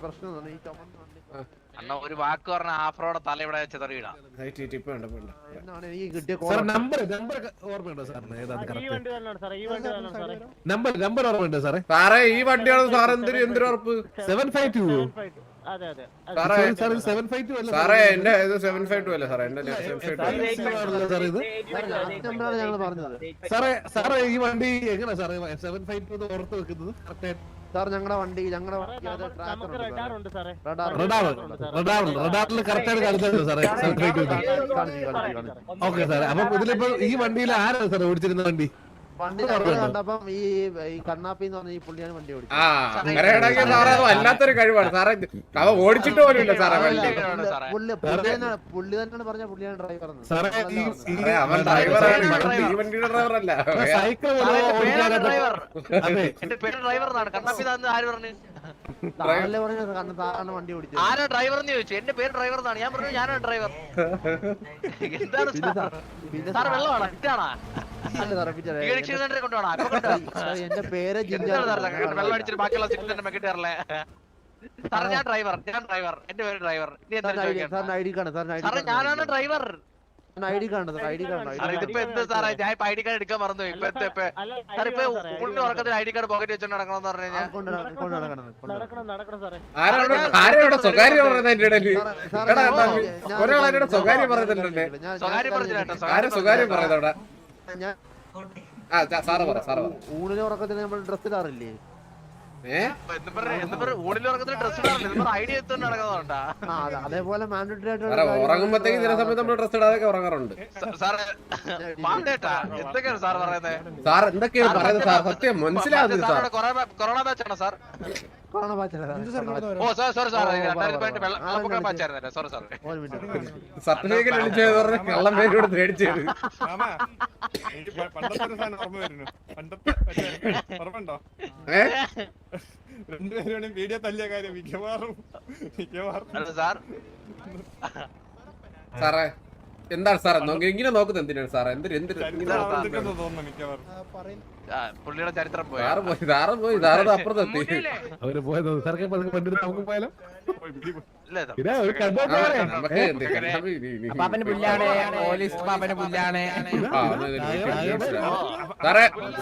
[SPEAKER 5] പ്രശ്നം എന്താണ്? ഈ ചുമന്ന വണ്ടി
[SPEAKER 3] അണ്ണാ ഒരു വാക്ക് പറഞ്ഞ ആഫ്രോടെ തല ഇവിടെ വെച്ച് തെറിയിടാം.
[SPEAKER 1] ഇപ്പൊ വേണ്ട വേണ്ട.
[SPEAKER 5] എന്നാണ് എനിക്ക് കിട്ടിയ
[SPEAKER 2] സാർ
[SPEAKER 5] കോൾ.
[SPEAKER 2] നമ്പർ ഓർമ്മയുണ്ടോ സാറിന് ഏതാണ് നമ്പർ ഓർമ്മയുണ്ടോ സാറേ
[SPEAKER 1] സാറേ ഈ വണ്ടിയാണ് സാർ എന്തൊരു ഉറപ്പ്?
[SPEAKER 2] 752
[SPEAKER 1] സാറേ
[SPEAKER 2] 752 അല്ല
[SPEAKER 1] സാറേ എന്റെ ഇത് 752 അല്ലേ സാറേ? എന്റെ 752
[SPEAKER 2] സാർ ഇത്
[SPEAKER 5] ലാസ്റ്റ് നമ്പറാണ് ഞങ്ങൾ പറഞ്ഞത്.
[SPEAKER 2] സാറേ ഈ വണ്ടി എങ്ങനെ സാറേ 752 ഓർത്ത് വെക്കുന്നത് കറക്റ്റ്
[SPEAKER 5] സാർ ഞങ്ങളുടെ വണ്ടി അത് ട്രാക്കർ ഉണ്ട് സാർ. റഡാർ
[SPEAKER 2] റഡാറിൽ കറക്റ്റ് ആയിട്ട് കാണിച്ചല്ലോ സാറേ 752
[SPEAKER 5] കാണിച്ചു.
[SPEAKER 2] ഓക്കെ സാറേ അപ്പൊ ഇതിലിപ്പോ ഈ വണ്ടിയിൽ ആരാണ് സാറേ ഓടിച്ചിരുന്ന വണ്ടി
[SPEAKER 5] വണ്ടി ഞങ്ങൾ കണ്ടപ്പം ഈ കണ്ണാപ്പി എന്ന് പറഞ്ഞ ഈ പുള്ളിയാണ് വണ്ടി ഓടിച്ചത്.
[SPEAKER 1] ആ അങ്ങനെയാണെങ്കിൽ സാറേ അത് വല്ലാത്തൊരു കഴിവാണ് സാറേ. അവ ഓടിച്ചിട്ട് പോലും ഇല്ല സാറേ വണ്ടി.
[SPEAKER 5] പുള്ളി തന്നെയാണ് പറഞ്ഞ പുള്ളിയാണ് ഡ്രൈവർ.
[SPEAKER 2] സാറേ
[SPEAKER 1] സാറേ അവൻ ഡ്രൈവറാണ്, ഈ വണ്ടിയുടെ ഡ്രൈവറല്ല.
[SPEAKER 2] സൈക്കിൾ
[SPEAKER 3] എന്റെ പേര് ഡ്രൈവർ എന്നാണ്. കണ്ണാപ്പി താന്ന് ആര് പറഞ്ഞു?
[SPEAKER 5] താഴെ പറഞ്ഞത് താറാണ് വണ്ടി ഓടിച്ചത്.
[SPEAKER 3] ആരാ ഡ്രൈവർ എന്ന് ചോദിച്ചു. എന്റെ പേര് ഡ്രൈവർ എന്നാണ്. ഞാൻ പറഞ്ഞു ഞാനാണ് ഡ്രൈവർ. എന്താണ് സാർ വെള്ളമാണോ ഇട്ടാണോ
[SPEAKER 5] അല്ല സാറേ
[SPEAKER 3] കൊണ്ടുപോകണം?
[SPEAKER 5] എന്റെ പേര്
[SPEAKER 3] വെള്ളം അടിച്ചിട്ട് ബാക്കിയുള്ള സീറ്റ് തന്നെ മെക്കിട്ടേറല്ലേ സാറേ? ഞാൻ ഡ്രൈവർ എന്റെ പേര് ഡ്രൈവർ.
[SPEAKER 5] സാറിന് ഐ ഡി കാർഡ്
[SPEAKER 3] സാറേ ഞാനാണ് ഡ്രൈവർ.
[SPEAKER 5] ഐ ഡി കാർഡ്
[SPEAKER 3] ഇതിപ്പോ എന്ത് സാറേ? ഞാൻ ഇപ്പൊ ഐ ഡി കാർഡ് എടുക്കാൻ മറന്നു. ഇപ്പൊ സാർ ഇപ്പൊ ഉള്ളിൽ ഉറക്കത്തിൽ ഐ ഡി കാർഡ് പോക്കറ്റ് വെച്ചോണ്ട് നടക്കണമെന്ന് പറഞ്ഞു കഴിഞ്ഞാൽ
[SPEAKER 1] ആരോടെ സ്വകാര്യം പറയുന്നത് എന്റെ ഇടയിൽ? ഒരാളെ സ്വകാര്യം പറയുന്നുണ്ടല്ലേ?
[SPEAKER 3] സ്വകാര്യം പറഞ്ഞില്ല കേട്ടോ.
[SPEAKER 1] ആരും സ്വകാര്യം പറയുന്നത് അവിടെ?
[SPEAKER 5] ഞാൻ
[SPEAKER 1] സാറ് പറ
[SPEAKER 5] ഊണിലെ ഉറക്കത്തിന് നമ്മൾ ഡ്രസ് ഇടാറില്ലേ?
[SPEAKER 3] ഊണിൽ ഉറക്കത്തിൽ ഡ്രസ് ഇടാറില്ല. ഐ ഡി എത്തുകൊണ്ട് നടക്കുന്നതുകൊണ്ടാ.
[SPEAKER 5] അതേപോലെ മാൻഡേറ്ററി ആയിട്ട്
[SPEAKER 1] ഉറങ്ങുമ്പോഴത്തേക്ക് ചില സമയത്ത് നമ്മൾ ഡ്രസ് ഇടാതൊക്കെ ഉറങ്ങാറുണ്ട്.
[SPEAKER 3] സാറേ പാണ്ടേട്ടാ എന്തൊക്കെയാണ് സാർ പറയുന്നത്?
[SPEAKER 1] സാർ എന്തൊക്കെയാണ് പറയുന്നത് സാർ? സത്യം മനസ്സിലാകുന്നത് സാർ.
[SPEAKER 3] കൊറോണ ബാച്ചാണോ sir?
[SPEAKER 5] Corona batch
[SPEAKER 3] oh sorry sir 2018 വെള്ളപ്പൊക്ക ബാച്ചായിരുന്നു. Sorry sir.
[SPEAKER 1] സർട്ടിഫിക്കറ്റ് അടിച്ചത് പറഞ്ഞ കള്ളം പേരോട് മേടിച്ചത്.
[SPEAKER 9] രണ്ടുപേരും വീഡിയോ തല്ലിയ കാര്യം മിക്കവാറും
[SPEAKER 1] സാറേ എന്താണ് സാറേ ഇങ്ങനെ നോക്കുന്നത്? എന്തിനാണ് സാറേ?
[SPEAKER 3] പുള്ളിയുടെ ചരിത്രം പോയി.
[SPEAKER 1] സാറ് പോയി സാറത് അപ്പുറത്തെത്തി.
[SPEAKER 2] അവര് പോയത് സാർക്ക് നമുക്ക് പോയാലോ
[SPEAKER 6] അപ്പാപ്പന് പുല്ലാണ് പോലീസ് അപ്പാപ്പന് പുല്ലാണ്.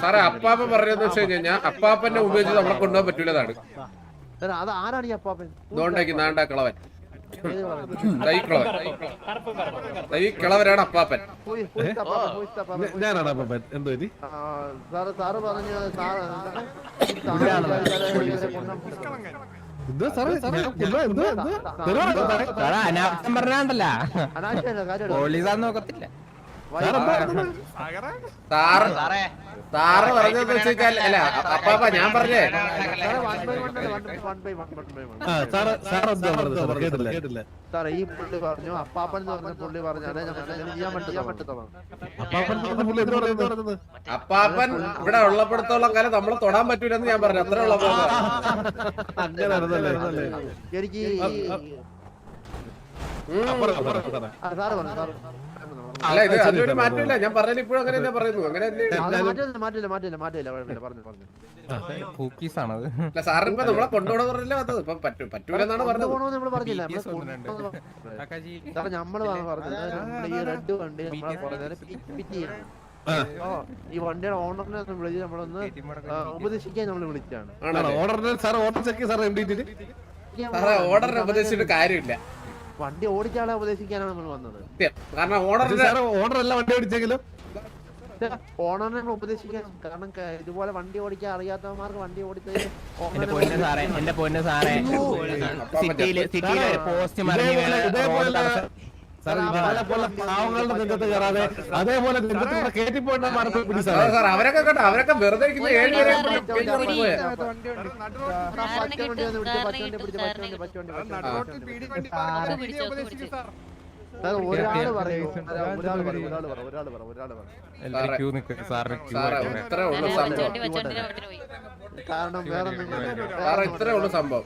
[SPEAKER 1] സാറേ അപ്പാപ്പ പറഞ്ഞതെന്ന് വെച്ച് കഴിഞ്ഞാൽ അപ്പാപ്പനെ ഉപയോഗിച്ച് നമ്മളെ കൊണ്ടുപോകാൻ പറ്റൂലതാണ്.
[SPEAKER 5] അത് ആരാണ് ഈ അപ്പാപ്പൻ?
[SPEAKER 1] ഇതുകൊണ്ടേക്ക് നാണ്ടാ കളവൻ കിളവരാണ് അപ്പാപ്പൻ.
[SPEAKER 2] ഞാനാണ് അപ്പാപ്പൻ. എന്തോ
[SPEAKER 5] സാറ് പറഞ്ഞു
[SPEAKER 6] അനാവശ്യം പറഞ്ഞാണ്ടല്ല പോലീസാന്ന് നോക്കത്തില്ല.
[SPEAKER 1] സാറ് പറഞ്ഞത് വെച്ചാൽ അല്ല അപ്പാപ്പ ഞാൻ പറഞ്ഞേ
[SPEAKER 5] സാറേ ഈ പുള്ളി പറഞ്ഞു അപ്പാപ്പൻ എന്ന് പറഞ്ഞ പുള്ളി പറഞ്ഞാലേ ചെയ്യാൻ പറ്റത്തുള്ളൂ.
[SPEAKER 1] അപ്പാപ്പൻ ഇവിടെ ഉള്ളപ്പെടുത്തോളം കാലം നമ്മളെ തൊടാൻ പറ്റൂലെന്ന് ഞാൻ പറഞ്ഞു. അത്ര ഉള്ള
[SPEAKER 5] എനിക്ക് സാറ് പറഞ്ഞു സാറ്
[SPEAKER 1] അല്ല ഇത് അതിലൊരു മാറ്റമില്ല. ഞാൻ പറഞ്ഞത് ഇപ്പോഴും അങ്ങനെ തന്നെ പറയുന്നു. അങ്ങനെ
[SPEAKER 5] മാറ്റില്ല പറഞ്ഞു
[SPEAKER 1] അല്ല സാറിന് ഇപ്പൊ നമ്മളെ കൊണ്ടുപോകണം പറഞ്ഞില്ല വന്നത്. ഇപ്പൊ പറ്റൂലെന്നാണ് പറഞ്ഞത്.
[SPEAKER 5] നമ്മൾ പറഞ്ഞില്ല സാറേ നമ്മള് പറഞ്ഞത് ഈ റെഡ് വണ്ടി നമ്മളെ ഫിറ്റ് ചെയ്യണം. ഈ വണ്ടിയുടെ ഓണറിനെ ഒന്ന് വിളിച്ച് നമ്മളൊന്ന് ഉപദേശിക്കാൻ നമ്മൾ വിളിച്ചാണ്.
[SPEAKER 1] ഓർഡറിനെ ഉപദേശിച്ചിട്ട് കാര്യമില്ല.
[SPEAKER 5] വണ്ടി ഓടിച്ചാളെ ഉപദേശിക്കാനാണ് നമ്മൾ വന്നത്.
[SPEAKER 1] കാരണം ഓർഡറല്ല വണ്ടി ഓടിച്ചെങ്കിലും
[SPEAKER 5] ഓണറിനെ നമ്മൾ ഉപദേശിക്കാൻ. കാരണം ഇതുപോലെ വണ്ടി ഓടിക്കാൻ അറിയാത്തവന്മാർക്ക് വണ്ടി ഓടിച്ചത്
[SPEAKER 6] എന്റെ പൊന്ന് സാറേ സിറ്റിയില് പോസ്റ്റ് മറിഞ്ഞ്
[SPEAKER 2] സാർ ഇവരെ പോലെ പാവങ്ങളുടെ നെഞ്ചത്ത് കയറാതെ അതേപോലെ നെഞ്ചത്ത് കയറ്റിപ്പോണ്ട മാറി പിടി
[SPEAKER 1] സാർ
[SPEAKER 2] സാറേ.
[SPEAKER 1] സാർ അവരൊക്കെ കേട്ടോ അവരൊക്കെ വെറുതെ ഇരിക്കുന്ന 7 പേരെ
[SPEAKER 8] സാറേ,
[SPEAKER 1] പോയ
[SPEAKER 8] സാറിനെ
[SPEAKER 5] സാറിനെ
[SPEAKER 8] കിട്ടും,
[SPEAKER 5] വിളിച്ച്
[SPEAKER 8] സാറിനെ കിട്ടും, സാറിനെ കിട്ടും.
[SPEAKER 9] നടുറോട്ടിൽ പീടി വണ്ടി
[SPEAKER 8] ഒക്കെ
[SPEAKER 9] പീടിയെ
[SPEAKER 8] പിടിച്ചോ, ഒക്കെ
[SPEAKER 9] ഉപദേശിക്കും
[SPEAKER 8] പിടിച്ചോ.
[SPEAKER 9] സാർ
[SPEAKER 5] ഒരാള് പറയൂ ഒരാള് പറയൂ
[SPEAKER 1] സാറേ ഇത്രേ ഉള്ളു സംഭവം
[SPEAKER 8] വച്ചോണ്ടിന്റെ വണ്ടിന് പോയി.
[SPEAKER 5] കാരണം വേറെ
[SPEAKER 1] സാറേ ഇത്രേ ഉള്ളു സംഭവം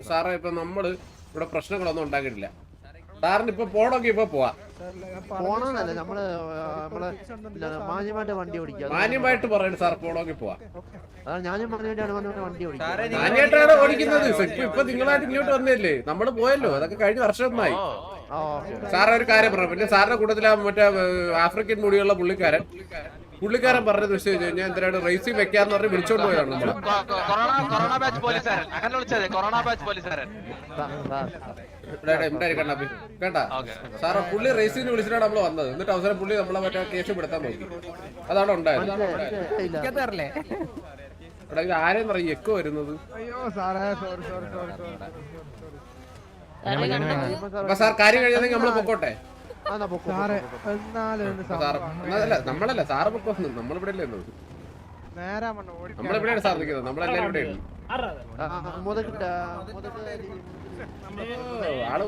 [SPEAKER 1] സാറേ ഇപ്പൊ നമ്മള് ഇവിടെ പ്രശ്നങ്ങളൊന്നും ഉണ്ടാക്കിയിട്ടില്ല. സാറിന് ഇപ്പൊ പോണമെങ്കിൽ ഇപ്പൊ പോവാ.
[SPEAKER 5] പോണെന്നല്ല നമ്മള് മാന്യമായിട്ട് വണ്ടി ഓടിക്കുക.
[SPEAKER 1] മാന്യമായിട്ട് പറയുന്നത് സാർ പോണമെങ്കിൽ പോവാ.
[SPEAKER 5] അതാണ് ഞാനും മാന്യമായിട്ടാണ് വണ്ടി ഓടിക്കുക.
[SPEAKER 1] മാന്യമായിട്ടാണ് ഓടിക്കുന്നത്. ഇപ്പൊ നിങ്ങളായിട്ട് ഇങ്ങോട്ട് വന്നില്ലേ? നമ്മള് പോയല്ലോ, അതൊക്കെ കഴിഞ്ഞ വർഷമൊന്നായി. സാറേ ഒരു കാര്യം പറഞ്ഞു. പിന്നെ സാറിന്റെ കൂട്ടത്തിലെ മറ്റേ ആഫ്രിക്കൻ മുടിയുള്ള പുള്ളിക്കാരൻ പറഞ്ഞത് വെച്ച് കഴിഞ്ഞാൽ എന്തിനാണ് റേസിംഗ് വെക്കാന്ന് പറഞ്ഞ് വിളിച്ചോണ്ട് പോയതാണ് നമ്മള്.
[SPEAKER 3] കൊറോണ ബാച്ച് പോലീസുകാരൻ അങ്ങനെ വിളിച്ചത്. കൊറോണ ബാച്ച് പോലീസുകാരൻ
[SPEAKER 1] കണ്ണാപ്പി കേട്ടാ സാറേ, പുള്ളി റേസിംഗ് വിളിച്ചിട്ടാണ് നമ്മള് വന്നത്. എന്നിട്ട് അവസരം പുള്ളി നമ്മളെ മറ്റേ കേസ് പെടുത്താൻ നോക്കി. അതാണ് ഉണ്ടായത്. ഇവിടെ ഇത് ആരെയും പറയും എക്കോ വരുന്നത്. അപ്പൊ സാർ കാര്യം കഴിഞ്ഞെങ്കിൽ നമ്മള് പൊക്കോട്ടെ. നമ്മളല്ല സാറ് പൊക്കോ. നമ്മളിവിടെ അല്ലേ നമ്മളിവിടെയാണ് സാർ നിൽക്കുന്നത്. നമ്മളെല്ലാരും ഇവിടെ ആള്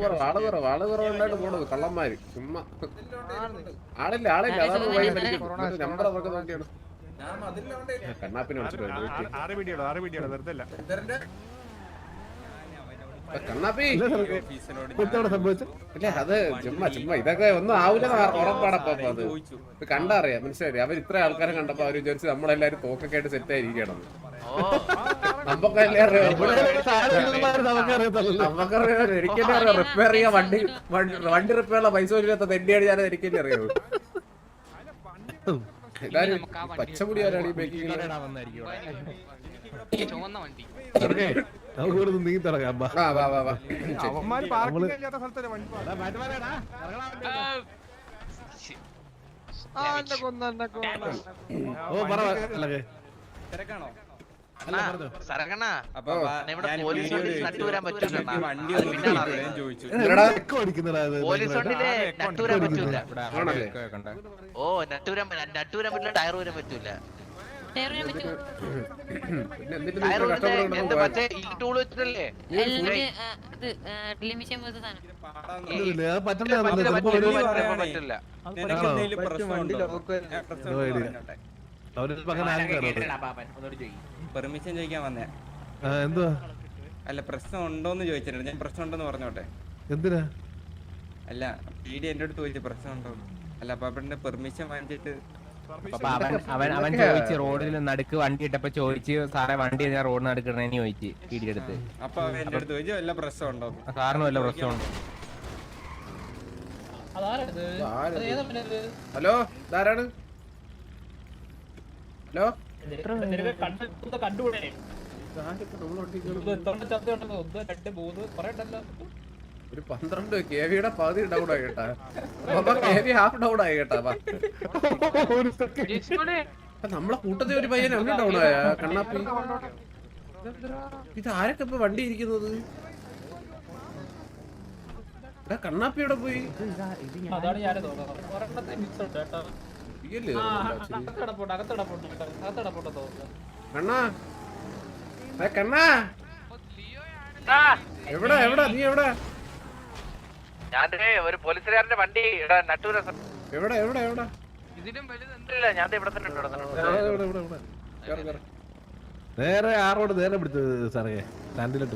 [SPEAKER 1] കുറവുണ്ടായിട്ട് പോണത് കള്ളന്മാര് ചുമ്മാ. ആളില്ല അതാണ് വഴി വലിക്കും. നമ്പർ അതൊക്കെ നോക്കിയാണ് കണ്ണാപ്പിനെ കണ്ണാപ്പി. ഇല്ല അത് ചുമ്മാ ഇതൊക്കെ ഒന്നും ആവില്ല ഉറപ്പാടപ്പോ. അത് കണ്ടറിയാം, മനസ്സിലായി. അവർ ഇത്ര ആൾക്കാരെ കണ്ടപ്പോ അവര് വിചാരിച്ച് നമ്മളെല്ലാരും തോക്കൊക്കെ ആയിട്ട് സെറ്റ് ആയിരിക്കണം. നമുക്കറിയാം എനിക്കെന്നെ അറിയാം. റിപ്പയർ ചെയ്യാൻ വണ്ടി റിപ്പയർ ഉള്ള പൈസ ഇല്ലാത്ത തെണ്ടിയാണ് ഞാൻ. എനിക്കെന്നെ അറിയാം. എല്ലാരും പച്ചമുടി ആരാണ് ഈ ബേക്കിംഗ്?
[SPEAKER 2] നമുക്ക് നീങ്ങി തുടങ്ങാം.
[SPEAKER 9] അവന്മാര് പാർക്കിംഗ് ഇല്ലാത്ത സ്ഥലത്തല്ലേ വണ്ടി
[SPEAKER 2] ഓ പറ അല്ലേ
[SPEAKER 9] തിരക്കാണോ?
[SPEAKER 3] സരകണ്ണ ഇവിടെ പോലീസ് വണ്ടി നട്ടുവരാൻ പറ്റൂല. പോലീസ് വണ്ടിയിലെ നട്ടുവരാൻ പറ്റൂല. ഓ നട്ടുവരാൻ പറ്റില്ല. ടയർ വരാൻ പറ്റൂല.
[SPEAKER 8] ടയറിനെ പറ്റുമോ?
[SPEAKER 3] ടയർ എന്ത് മറ്റേ ഈ ടൂൾ വെച്ചിട്ടല്ലേ
[SPEAKER 8] ഡ്രില്ലിംഗ് മെഷീൻ പോലത്തെ സാധനം.
[SPEAKER 3] പറ്റില്ല.
[SPEAKER 10] പെർമിഷൻ ചോദിക്കാൻ വന്നേ.
[SPEAKER 2] എന്തുവാ?
[SPEAKER 10] അല്ല പ്രശ്നം ഉണ്ടോന്ന് ചോദിച്ചിട്ടുണ്ട്. ഞാൻ പ്രശ്നം ഉണ്ടെന്ന് പറഞ്ഞോട്ടെ.
[SPEAKER 2] എന്തിനാ?
[SPEAKER 10] അല്ല പീഡി എന്റെ അടുത്ത് ചോദിച്ചു പ്രശ്നം ഉണ്ടോ. അല്ല അപ്പാപ്പന്റെ പെർമിഷൻ വാങ്ങിച്ചിട്ട്
[SPEAKER 11] അവൻ ചോദിച്ചു റോഡിൽ നടുക്ക് വണ്ടി ഇട്ടപ്പോ ചോദിച്ചു സാറേ വണ്ടി ഞാൻ റോഡ് നടുക്കണേന്ന് ചോദിച്ചു പീഡിയുടെ അടുത്ത്.
[SPEAKER 10] അപ്പൊ അവൻ എന്റെ അടുത്ത് ചോദിച്ചു വല്ല പ്രശ്നം ഉണ്ടോ.
[SPEAKER 11] സാറിന് വല്ല പ്രശ്നമുണ്ടോ?
[SPEAKER 1] ഹലോ ഇതാരാണ്? ഹലോ
[SPEAKER 6] കണ്ടുകൂടെ
[SPEAKER 1] ഒരു 12 KV-യുടെ പകുതി ഡൗൺ ആയി കേട്ടാ. KV ഹാഫ് ഡൗൺ ആയി കേട്ടാ. നമ്മളെ കൂട്ടത്തിൽ ഒരു പയ്യൻ അവന് ഡൗൺ ആയ കണ്ണാപ്പി. ഇത് ആരൊക്കെ ഇപ്പൊ വണ്ടി ഇരിക്കുന്നത്? കണ്ണാപ്പിയുടെ പോയി കണ്ണാ കണ്ണാ എവിടാ നീ എവിടാ?
[SPEAKER 3] ഞാൻ ഒരു പോലീസുകാരന്റെ വണ്ടി നട്ടൂര.
[SPEAKER 1] എവിടെ
[SPEAKER 3] ഇതിലും വലുതില്ല. ഞാൻ ഇവിടെ തന്നെ ഉണ്ട്.
[SPEAKER 2] നേരെ ആ റോഡ് നേരെ പിടിച്ചത് സാറേ സ്റ്റാൻഡിലോട്ട്.